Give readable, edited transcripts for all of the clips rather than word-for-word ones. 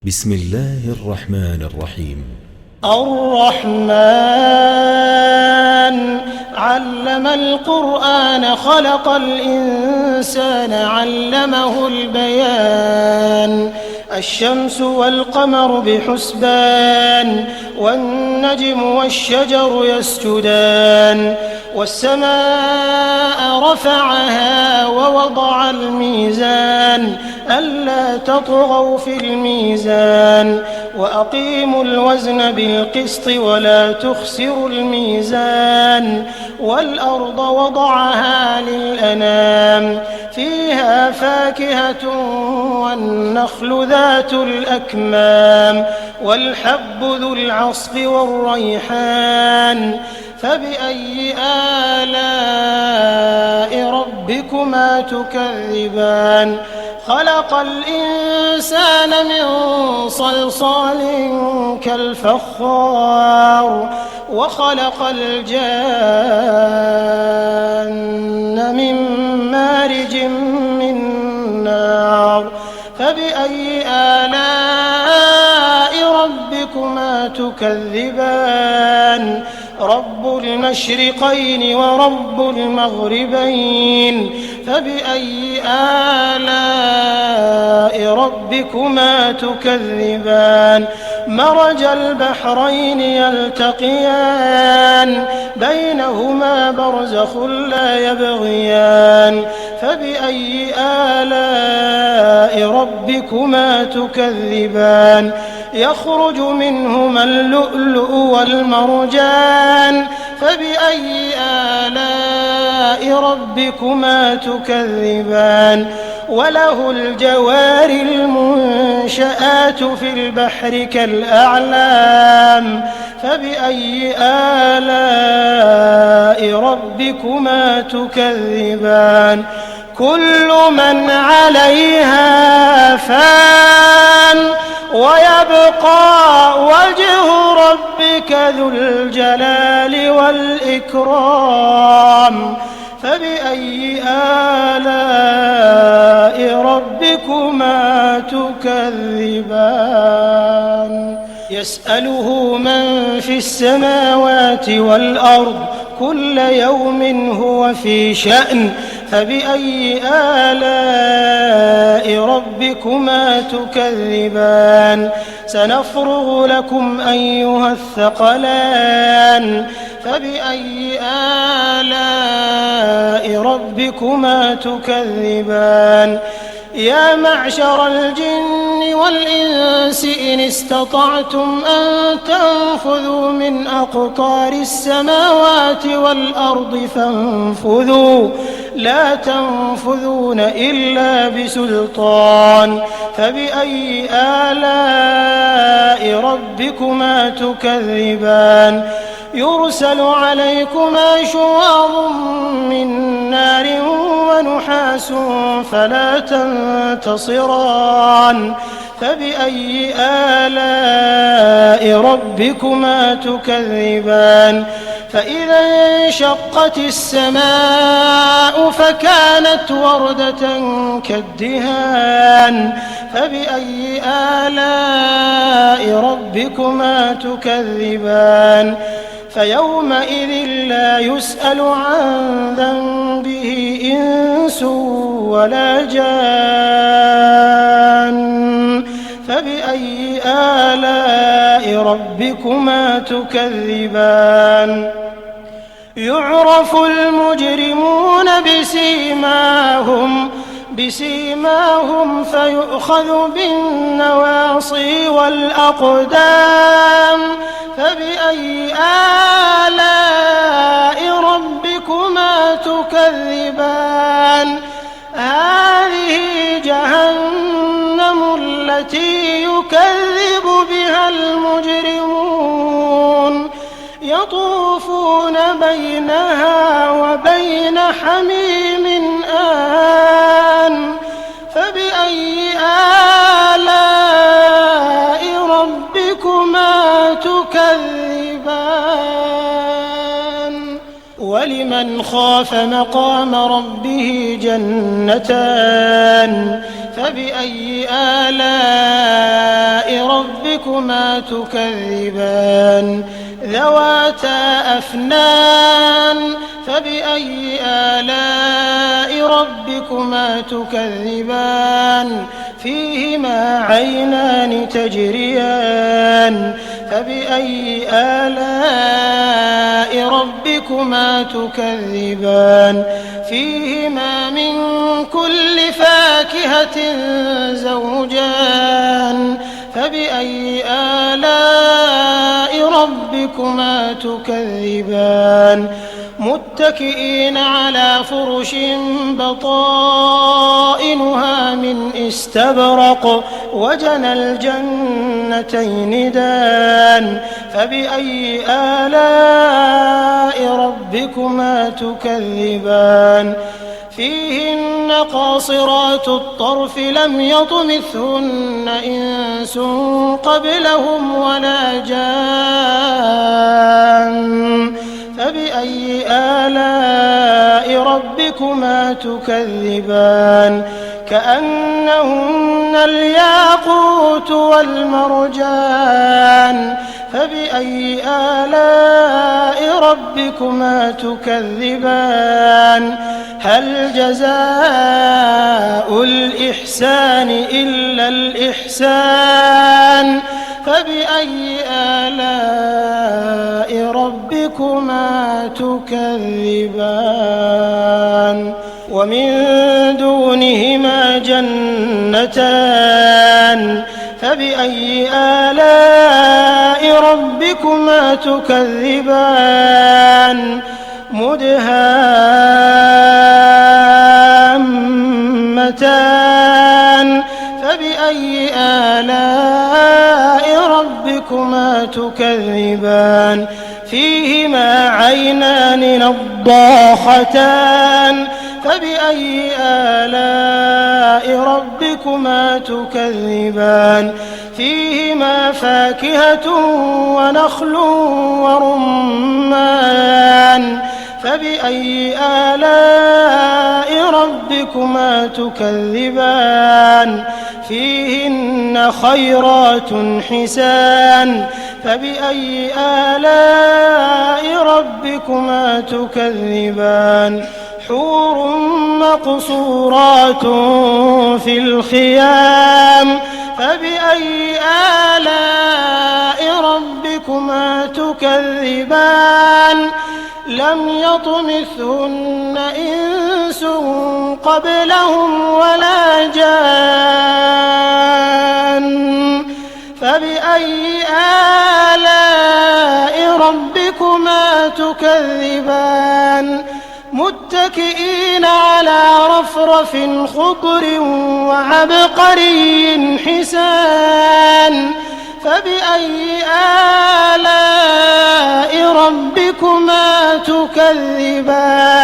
بسم الله الرحمن الرحيم. الرحمن علم القرآن خلق الإنسان علمه البيان الشمس والقمر بحسبان والنجم والشجر يسجدان والسماء رفعها ووضع الميزان ألا تطغوا في الميزان وأقيموا الوزن بالقسط ولا تخسروا الميزان والأرض وضعها للأنام فيها فاكهة والنخل ذات الأكمام والحب ذو العصف والريحان فبأي آلاء ربكما تكذبان خلق الإنسان من صلصال كالفخار وخلق الجان من مارج من نار فبأي آلاء ربكما تكذبان رب المشرقين ورب المغربين فبأي آلاء ربكما تكذبان مرج البحرين يلتقيان بينهما برزخ لا يبغيان فبأي آلاء ربكما تكذبان يخرج منهما اللؤلؤ والمرجان فبأي آلاء ربكما تكذبان وله الجوار المنشآت في البحر كالأعلام فبأي آلاء ربكما تكذبان كل من عليها فان ويبقى وجه ربك ذو الجلال والإكرام فبأي آلاء ربكما تكذبان يسأله من في السماوات والأرض كل يوم هو في شأن فبأي آلاء ربكما تكذبان سنفرغ لكم أيها الثقلان فبأي آلاء ربكما تكذبان يا معشر الجن والإنس إن استطعتم أن تنفذوا من أقطار السماوات والأرض فانفذوا لا تنفذون إلا بسلطان فبأي آلاء ربكما تكذبان يرسل عليكما شواظ من نار ونحاس فلا تنتصران فبأي آلاء ربكما تكذبان فإذا انشقت السماء فكانت وردة كالدهان فبأي آلاء ربكما تكذبان فيومئذ لا يسأل عن ذنبه إنس ولا جان فبأي آلاء ربكما تكذبان يعرف المجرمون بسيماهم فيؤخذ بالنواصي والأقدام فبأي آلاء ربكما تكذبان هذه جهنم التي يكذب بها المجرمون يطوفون بينها وبين حميم آن فبأي آلاء ربكما تكذبان ولمن خاف مقام ربه جنتان فبأي آلاء ربكما تكذبان ذواتا أفنان فبأي آلاء ربكما تكذبان فيهما عينان تجريان فبأي آلاء ربكما تكذبان فيهما من كل فاكهة زوجان فبأي آلاء ربكما تكذبان متكئين على فرش بطائنها من استبرق وجنى الجنتين دان فبأي آلاء ربكما تكذبان فيهن قاصرات الطرف لم يطمثهن إنس قبلهم ولا جان فبأي آلاء ربكما تكذبان كأنهن الياقوت والمرجان فبأي آلاء ربكما تكذبان هل جزاء الإحسان إلا الإحسان فبأي آلاء ربكما تكذبان ومن دونهما جنتان فبأي آلاء ربكما تكذبان مدهامتان فبأي آلاء ربكما تكذبان فيهما عينان نضاختان فبأي آلاء ربكما تكذبان فيهما فاكهة ونخل ورمان فبأي آلاء ربكما تكذبان فيهن خيرات حسان فبأي آلاء ربكما تكذبان حور مقصورات في الخيام فبأي آلاء ربكما تكذبان لم يطمثهن إنس قبلهم ولا جان فبأي آلاء ربكما تكذبان متكئين على رفرف خضر وعبقري حسان فبأي آلاء ربكما تكذبان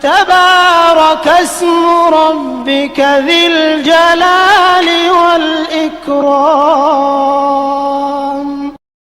تبارك اسم ربك ذي الجلال والإكرام